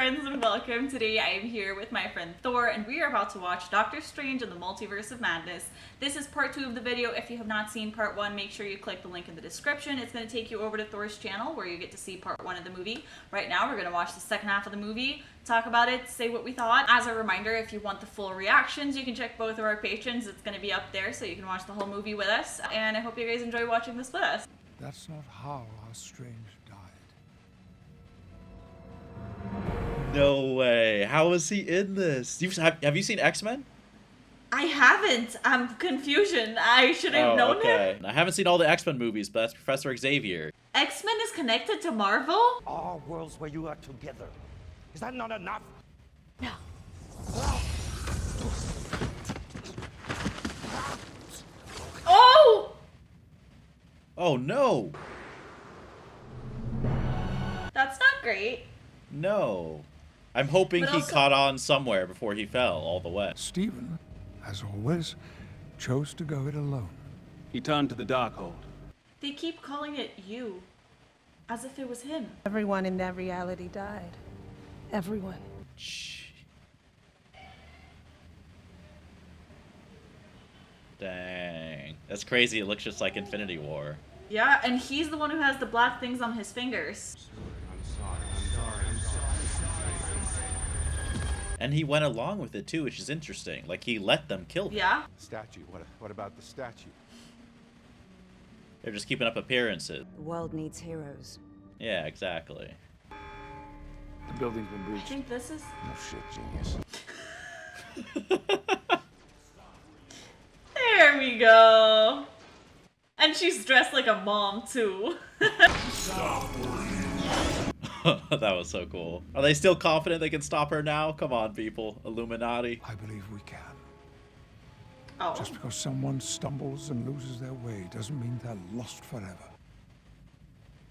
friends, and welcome. Today I am here with my friend Thor, and we are about to watch Doctor Strange in the Multiverse of Madness. This is part 2 of the video. If you have not seen part 1, make sure you click the link in the description. It's going to take you over to Thor's channel where you get to see part 1 of the movie. Right now we're going to watch the second half of the movie, talk about it, say what we thought. As a reminder, if you want the full reactions, you can check both of our patrons. It's going to be up there so you can watch the whole movie with us, and I hope you guys enjoy watching this with us. That's not how our Strange died. No way. How is he in this? Have you seen X-Men? I haven't. I'm confusion. I should have known him. I haven't seen all the X-Men movies, but that's Professor Xavier. X-Men is connected to Marvel? Our worlds where you are together. Is that not enough? No. Oh! Oh no. That's not great. No. I'm hoping he caught on somewhere before he fell all the way. Stephen, as always, chose to go it alone. He turned to the Darkhold. They keep calling it you, as if it was him. Everyone in that reality died. Everyone. Shh. Dang. That's crazy. It looks just like Infinity War. Yeah, and he's the one who has the black things on his fingers. And he went along with it too, which is interesting. Like, he let them kill him. Yeah. Statue. What about the statue? They're just keeping up appearances. The world needs heroes. Yeah, exactly. The building's been I breached. think this is... No shit, genius. There we go. And she's dressed like a mom, too. That was so cool. Are they still confident they can stop her now? Come on, people. Illuminati. I believe we can. Oh. Just because someone stumbles and loses their way doesn't mean they're lost forever.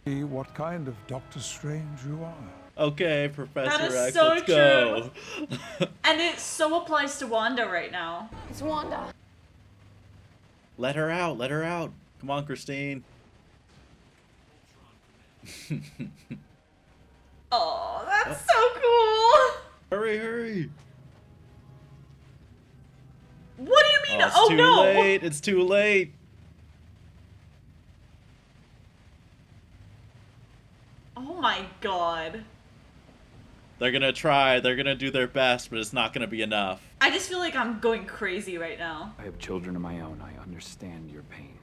See what kind of Doctor Strange you are. Okay, Professor That is X, so let's go. And it so applies to Wanda right now. It's Wanda. Let her out. Let her out. Come on, Christine. Oh, that's so cool. Hurry, hurry. What do you mean? It's Oh, too no. late. It's too late. Oh my god. They're gonna try. They're gonna do their best, but it's not gonna be enough. I just feel like I'm going crazy right now. I have children of my own. I understand your pain.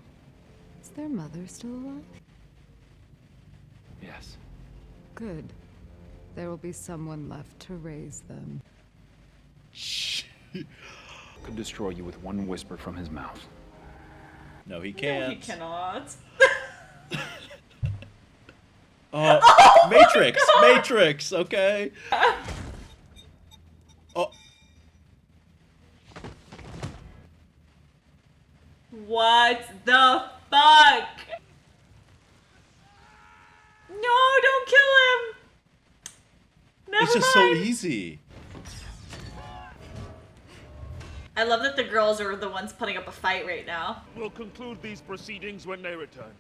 Is their mother still alive? Yes. Good. There will be someone left to raise them. Shh. Could destroy you with one whisper from his mouth. No, he can't. No, he cannot. Oh, Matrix! Matrix, okay? Oh. What the fuck? No, don't kill him! Never It's just mind. so easy. I love that the girls are the ones putting up a fight right now. We'll conclude these proceedings when they return.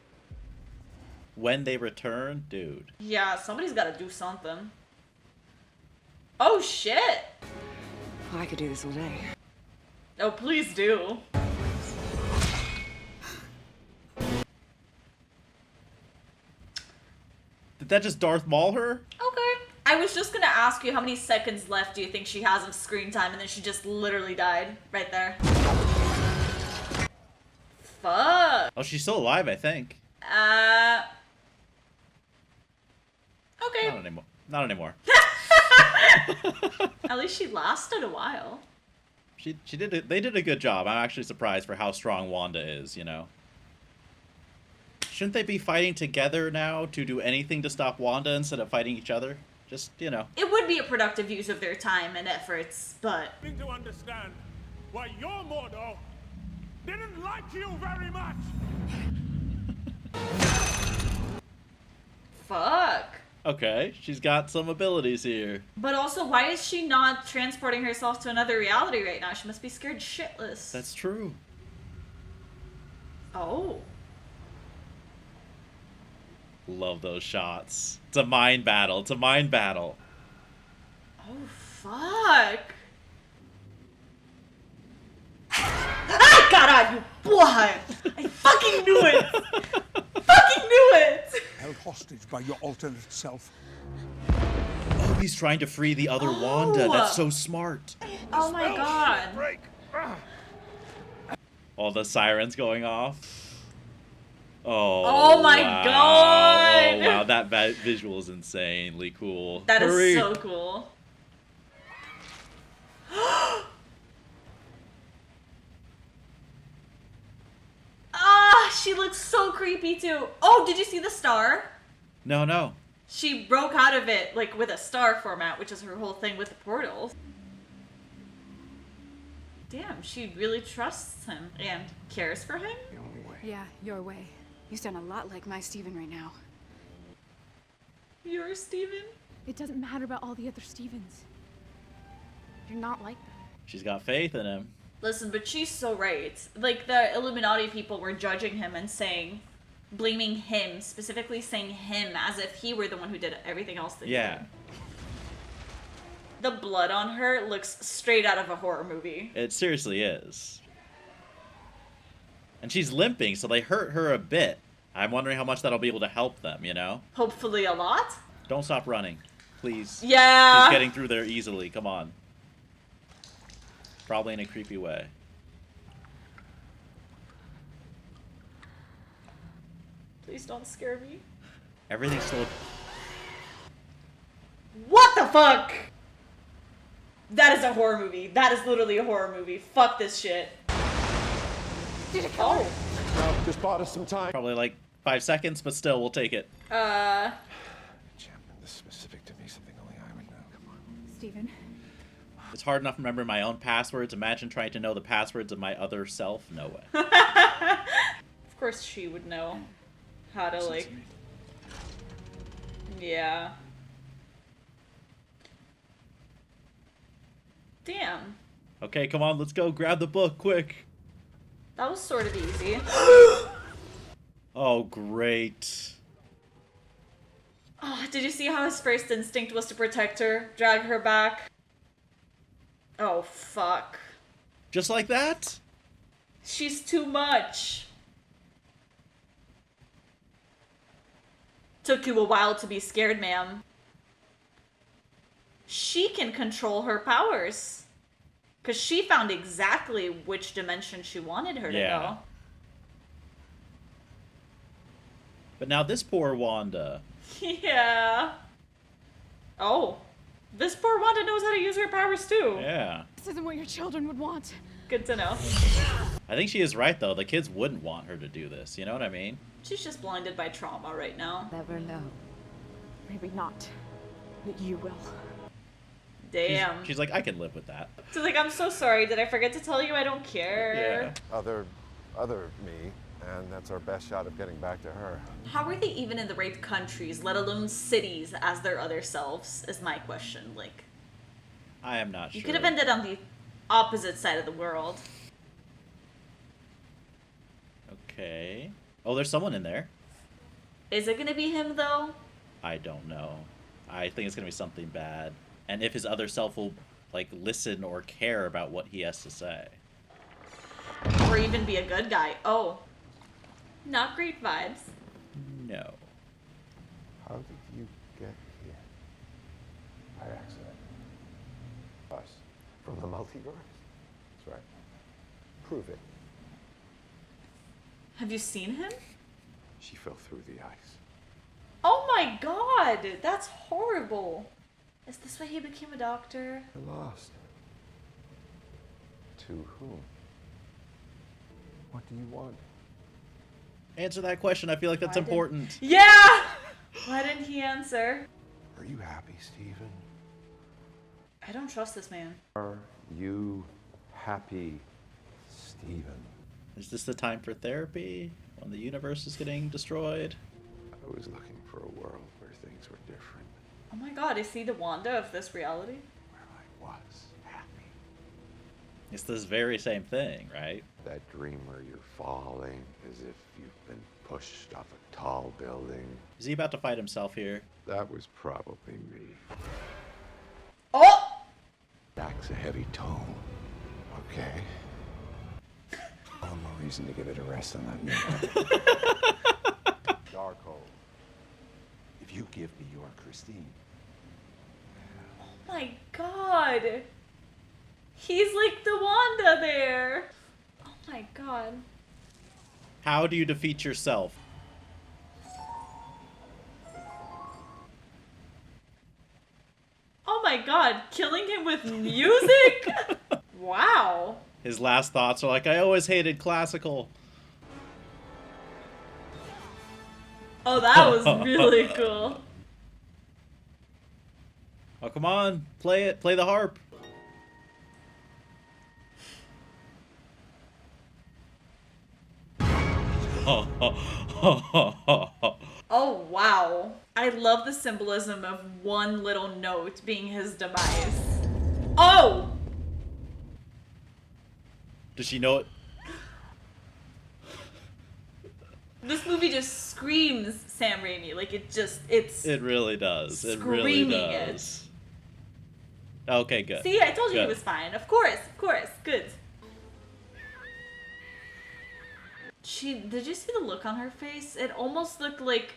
When they return, dude. Yeah, somebody's gotta do something. Oh shit! I could do this all day. Oh, please do. Did that just Darth Maul her? Okay. I was just gonna ask you how many seconds left do you think she has of screen time, and then she just literally died right there. Fuck. Oh, she's still alive, I think. Okay. Not anymore. Not anymore. At least she lasted a while. They did a good job. I'm actually surprised for how strong Wanda is, you know. Shouldn't they be fighting together now to do anything to stop Wanda instead of fighting each other? Just, you know. It would be a productive use of their time and efforts, but... Need to understand why your Mordo didn't like you very much. Fuck. Okay, she's got some abilities here. But also, why is she not transporting herself to another reality right now? She must be scared shitless. That's true. Oh. Love those shots. It's a mind battle. It's a mind battle. Oh, fuck. Ah, God, you blood! I fucking knew it! Fucking knew it! Held hostage by your alternate self. Oh, he's trying to free the other Wanda. That's so smart. Oh my God. All the sirens going off. Oh, Oh my wow. God. Oh, wow. That visual is insanely cool. That Hurry. is so cool. Ah, she looks so creepy too. Oh, did you see the star? No, no. She broke out of it like with a star format, which is her whole thing with the portals. Damn, she really trusts him and cares for him? The only way. Yeah, your way. You sound a lot like my Steven right now. You're Steven? It doesn't matter about all the other Stevens. You're not like them. She's got faith in him. Listen, but she's so right. Like, the Illuminati people were judging him and saying, blaming him, specifically saying him as if he were the one who did everything else that he did. The blood on her looks straight out of a horror movie. It seriously is. And she's limping, so they hurt her a bit. I'm wondering how much that'll be able to help them, you know? Hopefully a lot? Don't stop running. Please. Yeah! She's getting through there easily. Come on. Probably in a creepy way. Please don't scare me. Everything's still... What the fuck? That is a horror movie. That is literally a horror movie. Fuck this shit. Did it kill her? No, just bought us some time. Probably like 5 seconds, but still, we'll take it. Champion, this is specific to me, something only I would know. Come on. Steven. It's hard enough remembering my own passwords. Imagine trying to know the passwords of my other self. No way. Of course she would know how to, like... Yeah. Damn. Okay, come on, let's go. Grab the book, quick. That was sort of easy. Oh, great. Oh, did you see how his first instinct was to protect her? Drag her back? Oh, fuck. Just like that? She's too much. Took you a while to be scared, ma'am. She can control her powers. Because she found exactly which dimension she wanted her to go. But now this poor Wanda. Yeah. Oh. This poor Wanda knows how to use her powers too. Yeah. This isn't what your children would want. Good to know. I think she is right, though. The kids wouldn't want her to do this. You know what I mean? She's just blinded by trauma right now. Never know. Maybe not. But you will. Damn. She's like, I can live with that. She's like, I'm so sorry. Did I forget to tell you I don't care? Yeah. Other me, and that's our best shot of getting back to her. How are they even in the right countries, let alone cities, as their other selves, is my question. Like, I am not you sure. could have ended on the opposite side of the world. Okay. Oh, there's someone in there. Is it gonna be him, though? I don't know. I think it's gonna be something bad. And if his other self will, like, listen or care about what he has to say. Or even be a good guy. Oh. Not great vibes. No. How did you get here? By accident. Us. From the multiverse? That's right. Prove it. Have you seen him? She fell through the ice. Oh my god! That's horrible. Is this why he became a doctor? You're lost. To whom? What do you want? Answer that question. I feel like that's Why didn't- important. Yeah! Why didn't he answer? Are you happy, Stephen? I don't trust this man. Are you happy, Stephen? Is this the time for therapy? When the universe is getting destroyed? I was looking for a world where things were different. Oh my god, is he the Wanda of this reality? Where I was happy. It's this very same thing, right? That dream where you're falling as if you've been pushed off a tall building. Is he about to fight himself here? That was probably me. Oh! a heavy tone, okay? One more reason to give it a rest on that knee. Darko, if you give me your Christine, Oh my god. He's like the Wanda there. Oh my god. How do you defeat yourself? Oh my god, killing him with music? Wow. His last thoughts are like, I always hated classical. Oh, that was really cool. Oh, come on. Play it. Play the harp. Oh, wow. I love the symbolism of one little note being his demise. Oh! Does she know it? This movie just screams Sam Raimi. Like, it's... It really does. It really does. Okay, good. See, I told you Good. he was fine. Of course, good. Did you see the look on her face? It almost looked like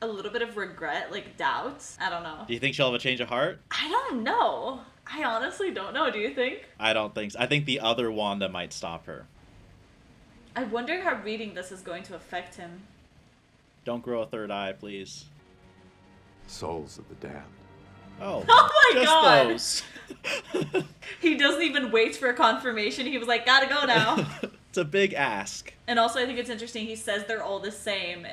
a little bit of regret, like doubt. I don't know. Do you think she'll have a change of heart? I don't know. I honestly don't know. Do you think? I don't think so. I think the other Wanda might stop her. I wonder how reading this is going to affect him. Don't grow a third eye, please. souls of the damned. Oh, oh my just god! those. He doesn't even wait for confirmation. He was like, gotta go now. It's a big ask. And also, I think it's interesting. He says they're all the same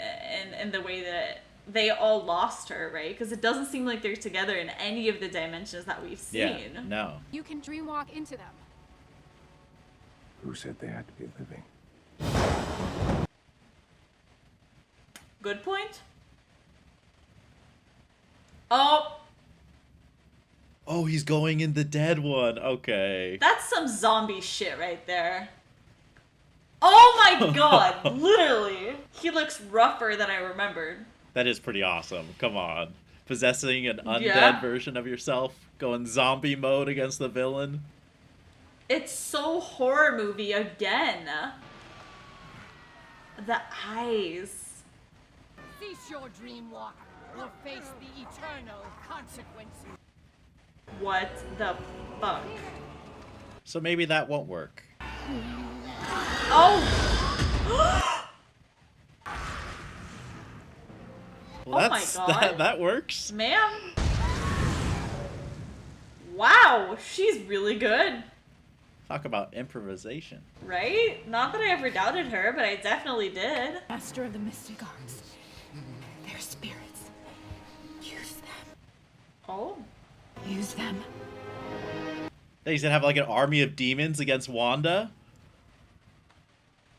in the way that they all lost her, right? Because it doesn't seem like they're together in any of the dimensions that we've seen. Yeah, no. You can dreamwalk into them. Who said they had to be living? Good point. Oh. Oh, he's going in the dead one. Okay. That's some zombie shit right there. Oh my god, literally. He looks rougher than I remembered. That is pretty awesome. Come on. Possessing an undead Yeah. version of yourself, going zombie mode against the villain. It's so horror movie again. The eyes. Cease your dream walk or face the eternal consequences. What the fuck? So maybe that won't work. Oh! Well, Oh my God. That works. Ma'am? Wow, she's really good. Talk about improvisation. Right? Not that I ever doubted her, but I definitely did. Master of the Mystic Arts. They're spirits. Use them. Oh. Use them. He's gonna have like an army of demons against Wanda?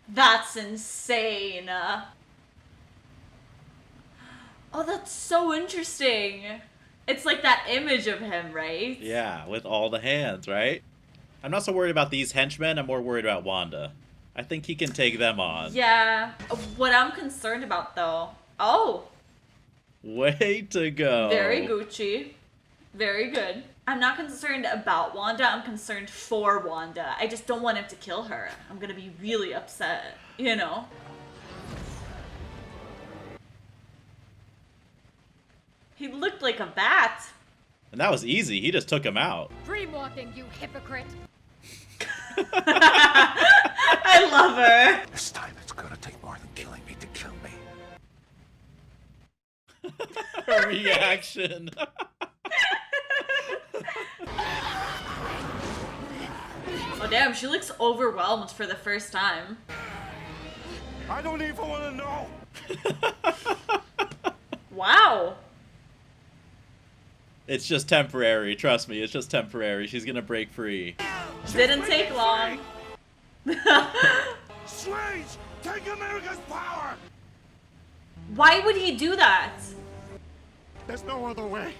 That's insane. Oh, that's so interesting. It's like that image of him, right? Yeah, with all the hands, right? I'm not so worried about these henchmen, I'm more worried about Wanda. I think he can take them on. Yeah. What I'm concerned about, though... Oh! Way to go. Very Gucci. Very good. I'm not concerned about Wanda, I'm concerned for Wanda. I just don't want him to kill her. I'm gonna be really upset, you know? He looked like a bat. And that was easy, he just took him out. Dreamwalking, you hypocrite. I love her. This time it's gonna take more than killing me to kill me. Her reaction. Oh damn, she looks overwhelmed for the first time. I don't even want to know. Wow. It's just temporary, trust me, it's just temporary. She's gonna break free. Didn't take long. Strange, take America's power. Why would he do that? There's no other way.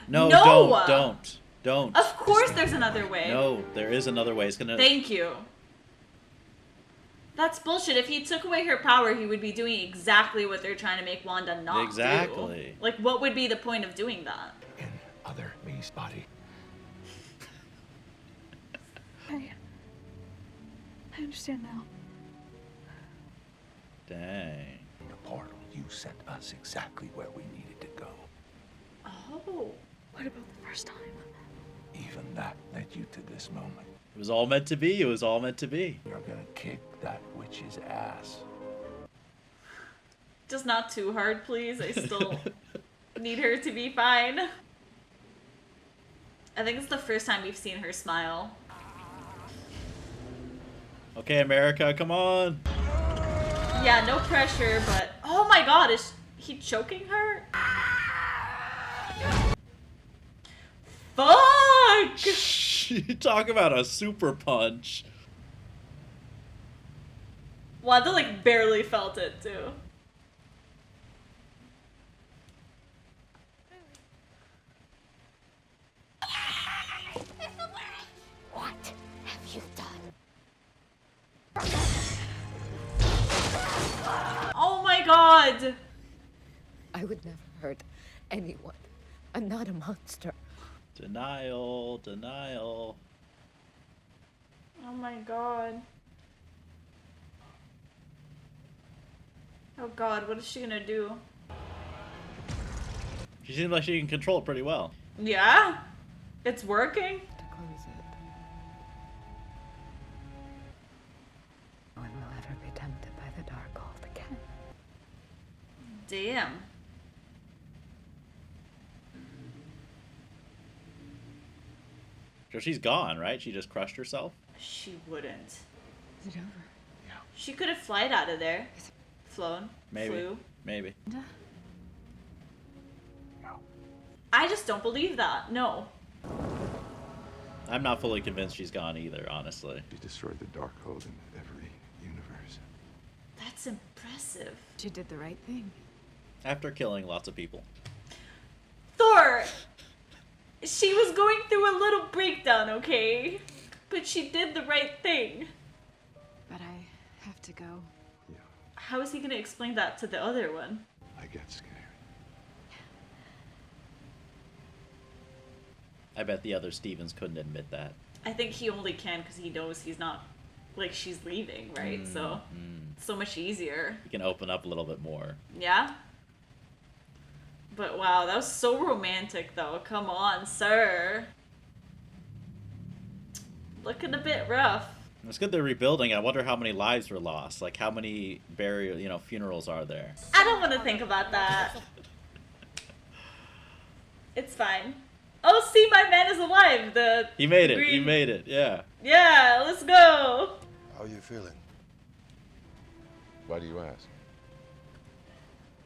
No, No! Don't. Of course there's another way. No, there is another way. It's gonna... Thank you. That's bullshit. If he took away her power, he would be doing exactly what they're trying to make Wanda not Exactly. do. Like, what would be the point of doing that? In other me's body. Okay. I understand now. Dang. The portal you sent us exactly where we needed to go. Oh. What about the first time? Even that led you to this moment. It was all meant to be. It was all meant to be. You're gonna kick that witch's ass. Just not too hard, please. I still need her to be fine. I think it's the first time we've seen her smile. Okay, America, come on. Yeah, no pressure, but... Oh my god, is he choking her? Fuck! Talk about a super punch. Wanda, like, barely felt it, too. What have you done? Oh my god! I would never hurt anyone. I'm not a monster. Denial, denial. Oh my god. Oh god, what is she gonna do? She seems like she can control it pretty well. Yeah? It's working? To close it. No one will ever be tempted by the dark hold again. Damn. So she's gone, right? She just crushed herself? She wouldn't. Is it over? She could have flied out of there. Flown. Maybe. Flew. Maybe. I just don't believe that. No. I'm not fully convinced she's gone either, honestly. She destroyed the Darkhold in every universe. That's impressive. She did the right thing. After killing lots of people. Thor! She was going through a little breakdown, okay? But she did the right thing. But I have to go. Yeah, How is he gonna explain that to the other one? I get scared. I bet the other Stevens couldn't admit that. I think he only can because he knows he's not, like, she's leaving, right? So, so much easier. You can open up a little bit more. Yeah? But wow, that was so romantic, though. Come on, sir. Looking a bit rough. It's good they're rebuilding. I wonder how many lives were lost. Like, how many burial, funerals are there? I don't want to think about that. It's fine. Oh, see, my man is alive. He made it. green- He made it. Yeah. Yeah, let's go. How are you feeling? Why do you ask?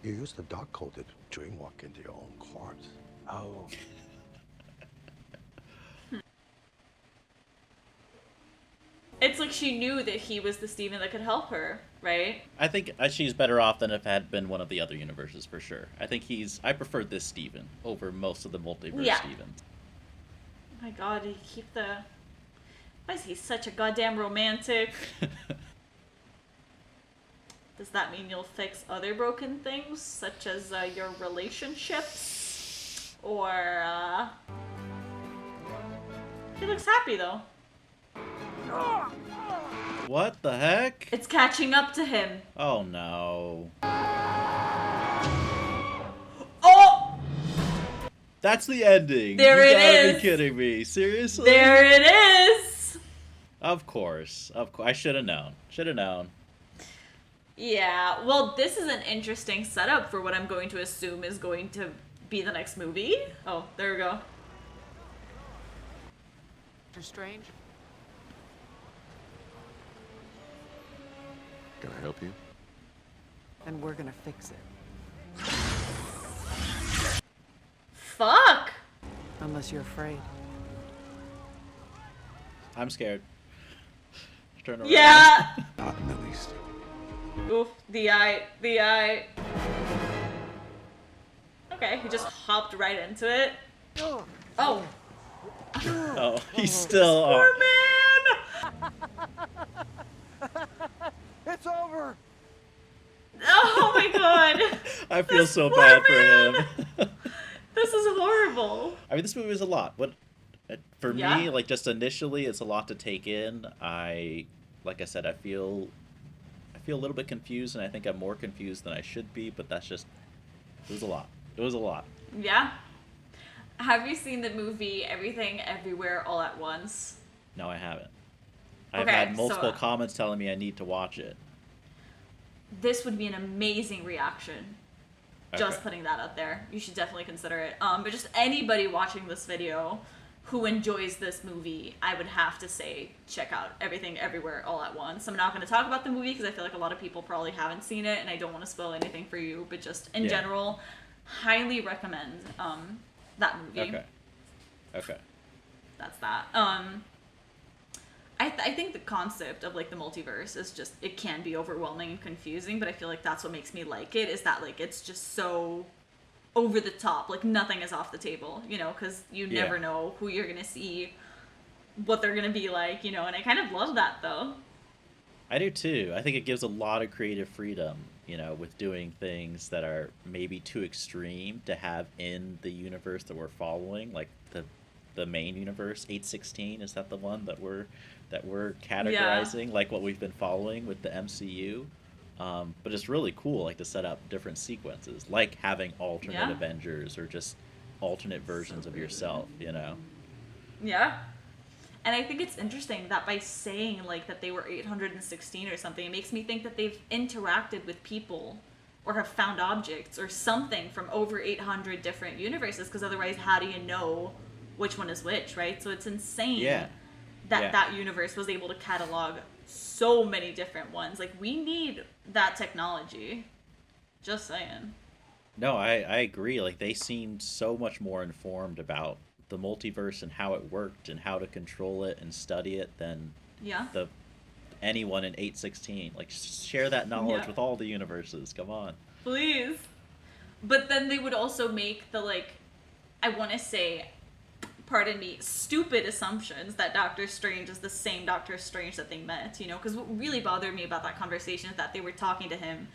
You used the Darkhold to dreamwalk into your own corpse. Oh. It's like she knew that he was the Steven that could help her, right? I think she's better off than if it had been one of the other universes, for sure. I prefer this Steven over most of the multiverse Yeah. Stevens. Oh my god, he keep the... Why is he such a goddamn romantic? Does that mean you'll fix other broken things, such as your relationships? Or, He looks happy, though. What the heck? It's catching up to him. Oh no. Oh! That's the ending. There you it gotta is. be kidding me. Seriously? There it is! Of course. Of course. I should have known. Should have known. Yeah, well, this is an interesting setup for what I'm going to assume is going to be the next movie. Oh, there we go. Doctor Strange? Can I help you? And we're gonna fix it. Fuck! Unless you're afraid. I'm scared. Turn around. Yeah! Not in the least. Oof, the eye. Okay, he just hopped right into it. Oh. Oh, he's still. Poor Oh. man! It's over! Oh my god! I feel This so poor bad for man. him. This is horrible. I mean, this movie is a lot. What For Yeah. me, like just initially, it's a lot to take in. Like I said, I feel a little bit confused, and I think I'm more confused than I should be. But that's just, it was a lot. It was a lot. Yeah. Have you seen the movie Everything Everywhere All at Once? No, I haven't. I've Okay, had multiple so- comments telling me I need to watch it. This would be an amazing reaction. Just Okay. putting that out there. You should definitely consider it. But just anybody watching this video who enjoys this movie, I would have to say check out Everything Everywhere All at Once. I'm not going to talk about the movie because I feel like a lot of people probably haven't seen it and I don't want to spoil anything for you, but just in general, highly recommend that movie. Okay. That's that. I think the concept of like the multiverse is just, it can be overwhelming and confusing, but I feel like that's what makes me like it, is that like it's just so over the top, like nothing is off the table, you know, because you never know who you're gonna see, what they're gonna be like, you know, and I kind of love that though. I do too. I think it gives a lot of creative freedom, you know, with doing things that are maybe too extreme to have in the universe that we're following, like the main universe. 816, is that the one that we're categorizing, like what we've been following with the MCU? But it's really cool, like to set up different sequences, like having alternate Avengers or just alternate versions of yourself, you know? Yeah. And I think it's interesting that by saying like that they were 816 or something, it makes me think that they've interacted with people or have found objects or something from over 800 different universes, because otherwise how do you know which one is which, right? So it's insane that universe was able to catalog so many different ones. Like, we need that technology. Just saying. No, I agree. Like, they seemed so much more informed about the multiverse and how it worked and how to control it and study it than anyone in 816. Like, share that knowledge with all the universes. Come on. Please. But then they would also make the, like, I want to say, pardon me, stupid assumptions that Doctor Strange is the same Doctor Strange that they met, you know? Because what really bothered me about that conversation is that they were talking to him,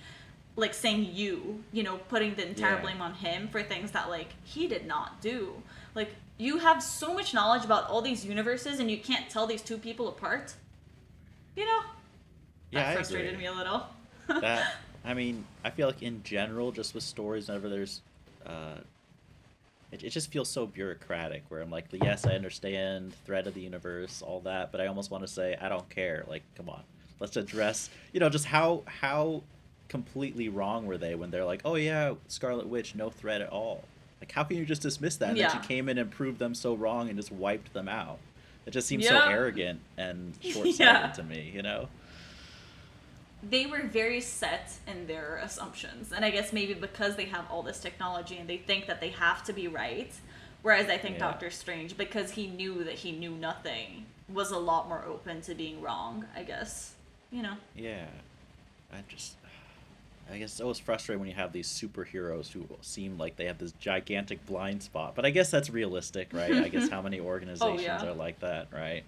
like, saying you know, putting the entire blame on him for things that, like, he did not do. Like, you have so much knowledge about all these universes and you can't tell these two people apart? You know? Yeah, that frustrated me a little. That, I mean, I feel like in general, just with stories, whenever there's... It just feels so bureaucratic, where I'm like, yes, I understand, thread of the universe, all that, but I almost want to say, I don't care. Like, come on. Let's address, you know, just how completely wrong were they when they're like, oh yeah, Scarlet Witch, no threat at all. Like, how can you just dismiss that? And then she came in and proved them so wrong and just wiped them out. It just seems so arrogant and short-sighted to me, you know? They were very set in their assumptions, and I guess maybe because they have all this technology and they think that they have to be right, whereas I think Doctor Strange, because he knew that he knew nothing, was a lot more open to being wrong, I guess, you know? Yeah. I guess it's always frustrating when you have these superheroes who seem like they have this gigantic blind spot, but I guess that's realistic, right? I guess how many organizations are like that, right?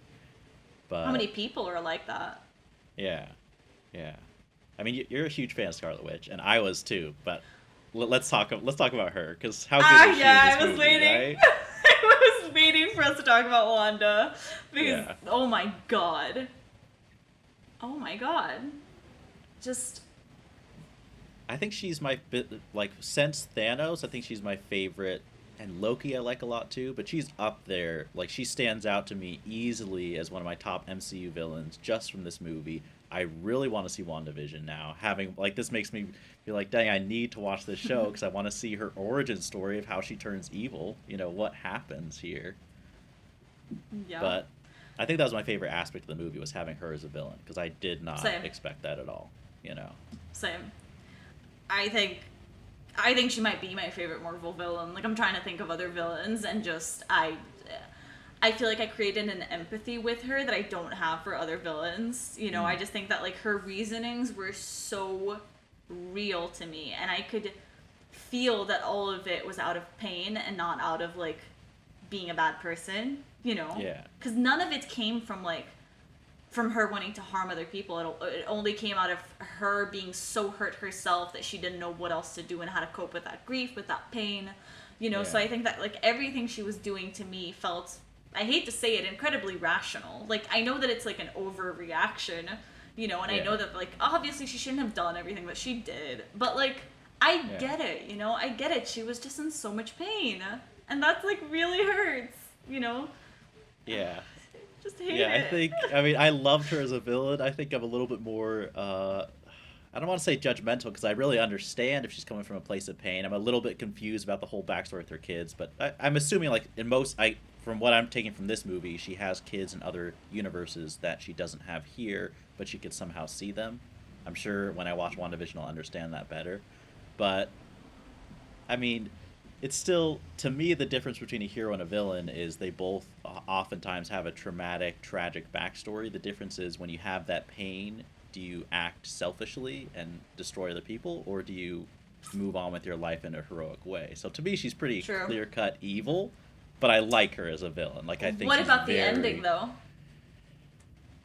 But how many people are like that? Yeah. Yeah, I mean, you're a huge fan of Scarlet Witch, and I was too. But let's talk about her, because how good is she in this movie, waiting. right? I was waiting for us to talk about Wanda, because oh my god, just. I think she's my since Thanos, I think she's my favorite, and Loki I like a lot too. But she's up there, like she stands out to me easily as one of my top MCU villains just from this movie. I really want to see WandaVision now. Having, like, this makes me feel like, dang, I need to watch this show because I want to see her origin story of how she turns evil. You know, what happens here. Yeah. But I think that was my favorite aspect of the movie, was having her as a villain, because I did not expect that at all, you know. Same. I think she might be my favorite Marvel villain. Like, I'm trying to think of other villains, and just, I feel like I created an empathy with her that I don't have for other villains. You know, I just think that, like, her reasonings were so real to me, and I could feel that all of it was out of pain and not out of, like, being a bad person, you know? Yeah. Because none of it came from, like, from her wanting to harm other people. It only came out of her being so hurt herself that she didn't know what else to do and how to cope with that grief, with that pain, you know? So I think that, like, everything she was doing to me felt I hate to say it, incredibly rational. Like, I know that it's like an overreaction, you know, and I know that, like, obviously she shouldn't have done everything that she did, but, like, I get it, you know, I get it. She was just in so much pain, and that's, like, really hurts, you know? Yeah. Just hate it. I mean, I loved her as a villain. I think I'm a little bit more, I don't want to say judgmental, because I really understand if she's coming from a place of pain. I'm a little bit confused about the whole backstory with her kids, but I'm assuming, like, from what I'm taking from this movie, she has kids in other universes that she doesn't have here, but she could somehow see them. I'm sure when I watch WandaVision, I'll understand that better. But, I mean, it's still, to me, the difference between a hero and a villain is they both oftentimes have a traumatic, tragic backstory. The difference is when you have that pain, do you act selfishly and destroy other people, or do you move on with your life in a heroic way? So to me, she's pretty clear-cut evil, but I like her as a villain. Like, I think. What about the ending, though?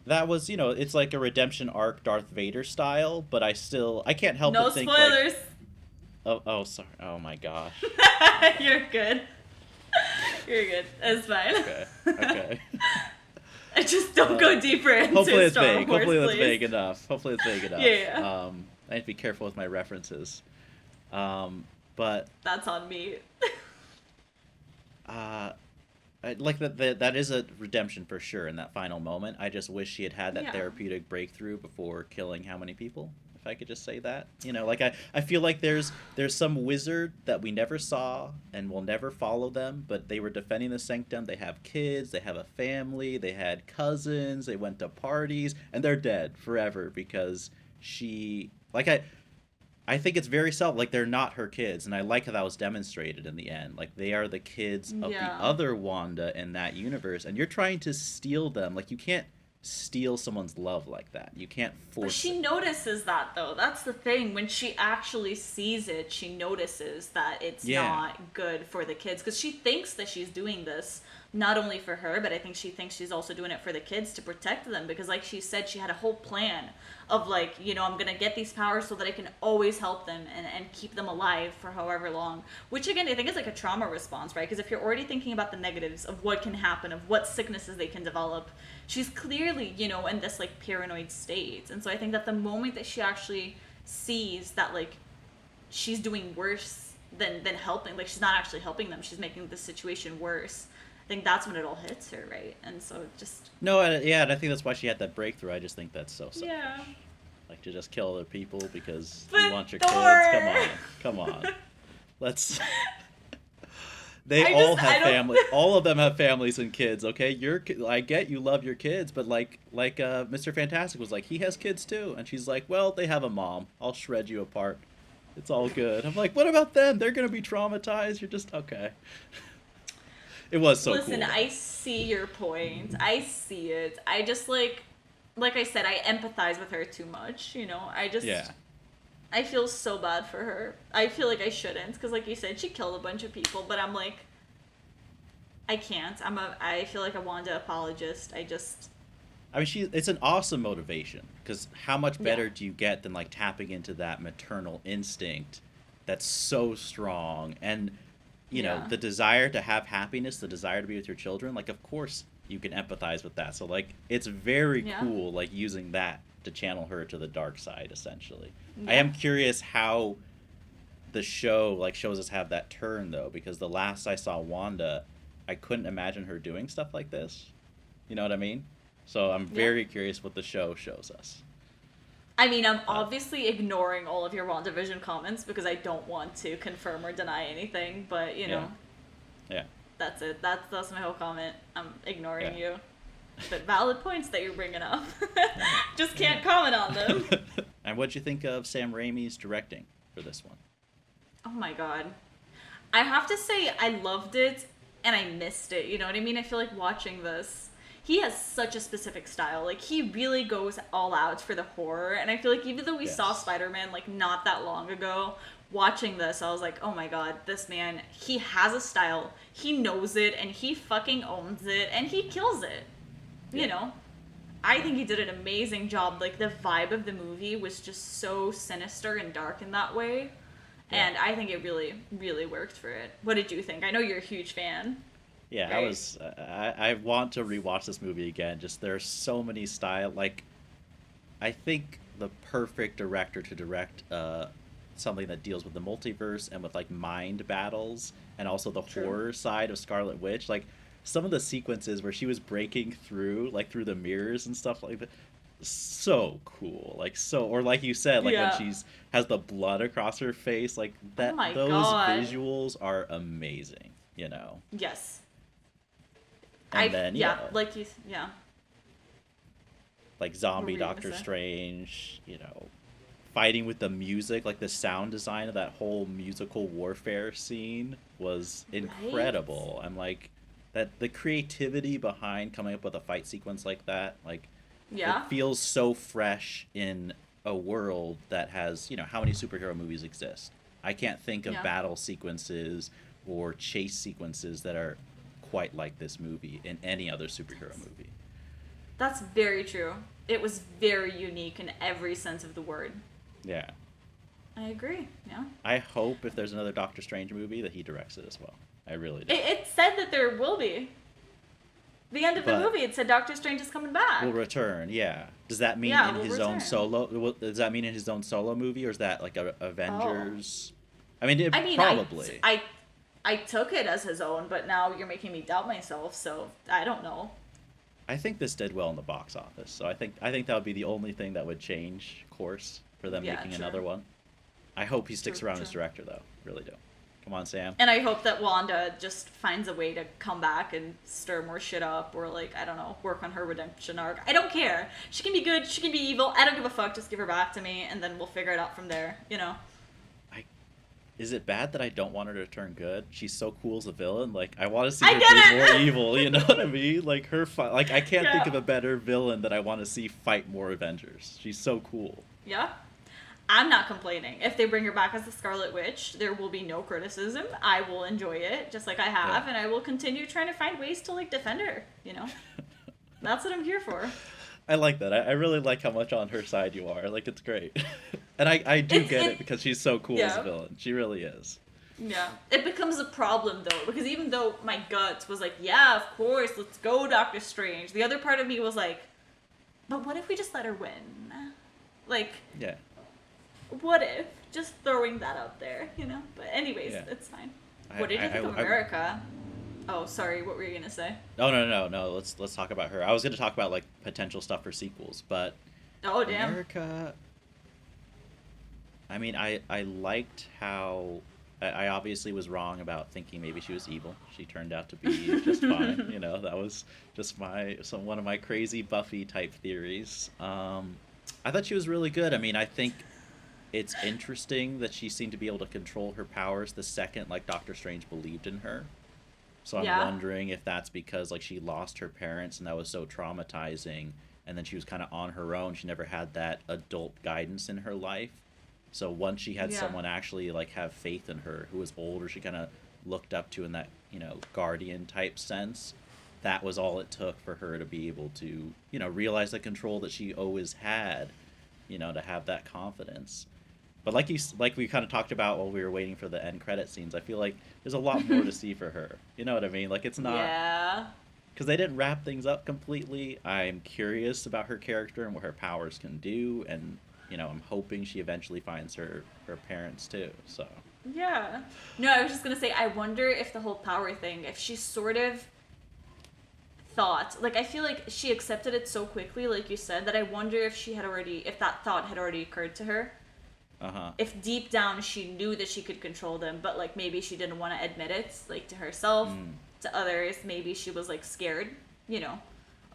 That was, you know, it's like a redemption arc, Darth Vader style, but I can't help but think. No spoilers. Oh, sorry. Oh my gosh. You're good. You're good. It's fine. Okay. I just don't go deeper into Hopefully it's Star vague. Wars, Hopefully that's please. vague enough. Yeah. I have to be careful with my references. But that's on me. like that is a redemption for sure in that final moment. I just wish she had that therapeutic breakthrough before killing how many people. If I could just say that, you know, like I feel like there's some wizard that we never saw and we'll never follow them, but they were defending the sanctum. They have kids, they have a family, they had cousins, they went to parties, and they're dead forever because she, like, I think it's very like they're not her kids, and I like how that was demonstrated in the end. Like, they are the kids of the other Wanda in that universe, and you're trying to steal them. Like, you can't steal someone's love like that. You can't force But she notices that, though. That's the thing. When she actually sees it, she notices that it's not good for the kids, because she thinks that she's doing this not only for her, but I think she thinks she's also doing it for the kids to protect them, because like she said, she had a whole plan of, like, you know, I'm gonna get these powers so that I can always help them and keep them alive for however long, which again I think is like a trauma response, right? Because if you're already thinking about the negatives of what can happen, of what sicknesses they can develop, she's clearly, you know, in this like paranoid state. And so I think that the moment that she actually sees that, like, she's doing worse than helping, like she's not actually helping them, she's making the situation worse, I think that's when it all hits her, right? And so it just... No, yeah, and I think that's why she had that breakthrough. I just think that's so selfish. Yeah. Like, to just kill other people because but you want your Thor! kids. Come on. Let's... They all have families. All of them have families and kids, okay? I get you love your kids, but like Mr. Fantastic was like, he has kids too. And she's like, well, they have a mom. I'll shred you apart. It's all good. I'm like, what about them? They're going to be traumatized. You're just, okay. It was so cool. Listen, I see your point. I see it. I just, like I said, I empathize with her too much, you know? I feel so bad for her. I feel like I shouldn't, because like you said, she killed a bunch of people, but I'm like, I can't. I feel like a Wanda apologist. I mean, it's an awesome motivation, because how much better do you get than, like, tapping into that maternal instinct that's so strong, and... You know, the desire to have happiness, the desire to be with your children, like, of course you can empathize with that. So, like, it's very cool, like, using that to channel her to the dark side, essentially. I am curious how the show, like, shows us have that turn, though, because the last I saw Wanda, I couldn't imagine her doing stuff like this. You know what I mean? So I'm very curious what the show shows us. I mean, I'm obviously ignoring all of your WandaVision comments because I don't want to confirm or deny anything, but, you know. Yeah. That's it. That's my whole comment. I'm ignoring you. But valid points that you're bringing up. Just can't comment on them. And what'd you think of Sam Raimi's directing for this one? Oh my god. I have to say, I loved it and I missed it. You know what I mean? I feel like watching this, he has such a specific style. Like, he really goes all out for the horror. And I feel like even though we saw Spider-Man, like, not that long ago, watching this, I was like, oh my god, this man, he has a style. He knows it, and he fucking owns it, and he kills it. You know? I think he did an amazing job. Like, the vibe of the movie was just so sinister and dark in that way. And I think it really, really worked for it. What did you think? I know you're a huge fan. Yeah, Right. I want to rewatch this movie again. Just there's so many style. Like, I think the perfect director to direct something that deals with the multiverse and with like mind battles and also the horror side of Scarlet Witch. Like some of the sequences where she was breaking through like through the mirrors and stuff like that. So cool, like so, or like you said, like when she's has the blood across her face, like that. Oh my those God. visuals are amazing, you know. Yes. And then like you, yeah. like What zombie were you gonna Doctor say? Strange, you know, fighting with the music, like the sound design of that whole musical warfare scene was incredible. I'm like that the creativity behind coming up with a fight sequence like that, like Yeah. it feels so fresh in a world that has, you know, how many superhero movies exist? I can't think of battle sequences or chase sequences that are quite like this movie in any other superhero movie. That's very true. It was very unique in every sense of the word. Yeah. I agree. Yeah. I hope if there's another Doctor Strange movie that he directs it as well. I really do. It said that there will be. The end of the But- movie, it said Doctor Strange is coming back. Will return, yeah. Does that mean Yeah, in will his own return. solo? Does that mean in his own solo movie, or is that like a Avengers? I mean, I probably. I took it as his own, but now you're making me doubt myself, so I don't know. I think this did well in the box office, so I think that would be the only thing that would change course for them Yeah, making true. another one. I hope he sticks True, around as true. director, though. Really do. Come on, Sam. And I hope that Wanda just finds a way to come back and stir more shit up, or like, I don't know, work on her redemption arc. I don't care. She can be good, she can be evil. I don't give a fuck. Just give her back to me, and then we'll figure it out from there, you know? Is it bad that I don't want her to turn good? She's so cool as a villain. Like, I want to see I her get be it! more evil, you know what I mean? Like, her like, I can't think Yeah. of a better villain that I want to see fight more Avengers. She's so cool. Yeah. I'm not complaining. If they bring her back as the Scarlet Witch, there will be no criticism. I will enjoy it, just like I have, Yeah. and I will continue trying to find ways to, like, defend her, you know? That's what I'm here for. I like that. I really like how much on her side you are. Like, it's great. And I do get it because she's so cool as a Yeah. villain. She really is. Yeah. It becomes a problem, though, because even though my gut was like, yeah, of course, let's go, Doctor Strange, the other part of me was like, but what if we just let her win? Like, Yeah. what if? Just throwing that out there, you know? But anyways, Yeah. it's fine. What did you think of America? Oh, sorry, what were you gonna say? No. Let's talk about her. I was gonna talk about like potential stuff for sequels, but Oh, damn. America. I mean, I liked how I obviously was wrong about thinking maybe she was evil. She turned out to be just fine. You know, that was just one of my crazy Buffy type theories. I thought she was really good. I mean, I think it's interesting that she seemed to be able to control her powers the second like Doctor Strange believed in her. So I'm wondering if that's because like she lost her parents and that was so traumatizing, and then she was kind of on her own. She never had that adult guidance in her life. So once she had someone actually like have faith in her who was older, she kind of looked up to in that, you know, guardian type sense. That was all it took for her to be able to, you know, realize the control that she always had, you know, to have that confidence. But like we kind of talked about while we were waiting for the end credit scenes, I feel like there's a lot more to see for her. You know what I mean? Like it's not... Yeah. Because they didn't wrap things up completely. I'm curious about her character and what her powers can do, and you know, I'm hoping she eventually finds her parents too. So Yeah. No, I was just gonna say, I wonder if the whole power thing, if she sort of thought, like, I feel like she accepted it so quickly, like you said, that I wonder if if that thought had already occurred to her. If deep down she knew that she could control them, but like maybe she didn't want to admit it, like to herself, to others. Maybe she was like scared, you know,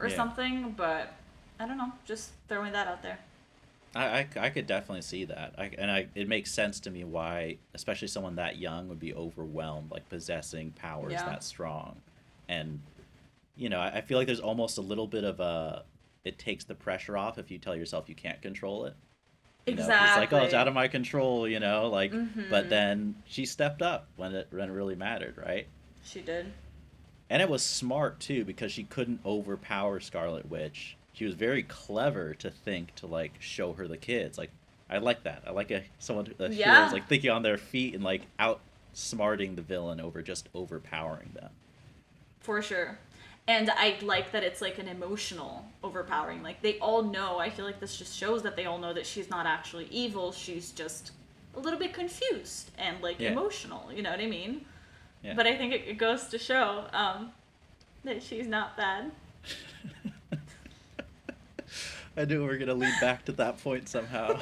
or something. But I don't know. Just throwing that out there. I could definitely see that. It makes sense to me why, especially someone that young, would be overwhelmed, like possessing powers that strong. And you know, I feel like there's almost a little bit of it takes the pressure off if you tell yourself you can't control it. You know, Exactly. it's like, oh, it's out of my control, you know, like, but then she stepped up when it really mattered, right? She did. And it was smart, too, because she couldn't overpower Scarlet Witch. She was very clever to think to, like, show her the kids. Like, I like that. I like a hero's, like, thinking on their feet and, like, outsmarting the villain over just overpowering them. For sure. And I like that it's like an emotional overpowering. Like they all know, I feel like this just shows that they all know that she's not actually evil. She's just a little bit confused and like emotional, you know what I mean? Yeah. But I think it goes to show that she's not bad. I knew we were going to lead back to that point somehow.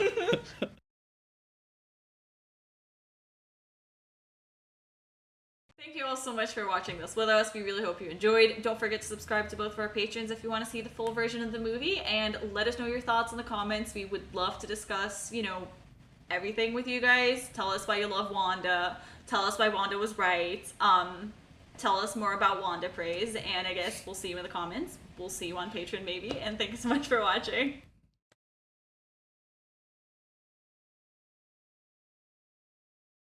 Thank you all so much for watching this with us. We really hope you enjoyed. Don't forget to subscribe to both of our patrons if you want to see the full version of the movie, and let us know your thoughts in the comments. We would love to discuss, you know, everything with you guys. Tell us why you love Wanda. Tell us why Wanda was right. Tell us more about Wanda praise, and I guess we'll see you in the comments. We'll see you on Patreon maybe, and thank you so much for watching.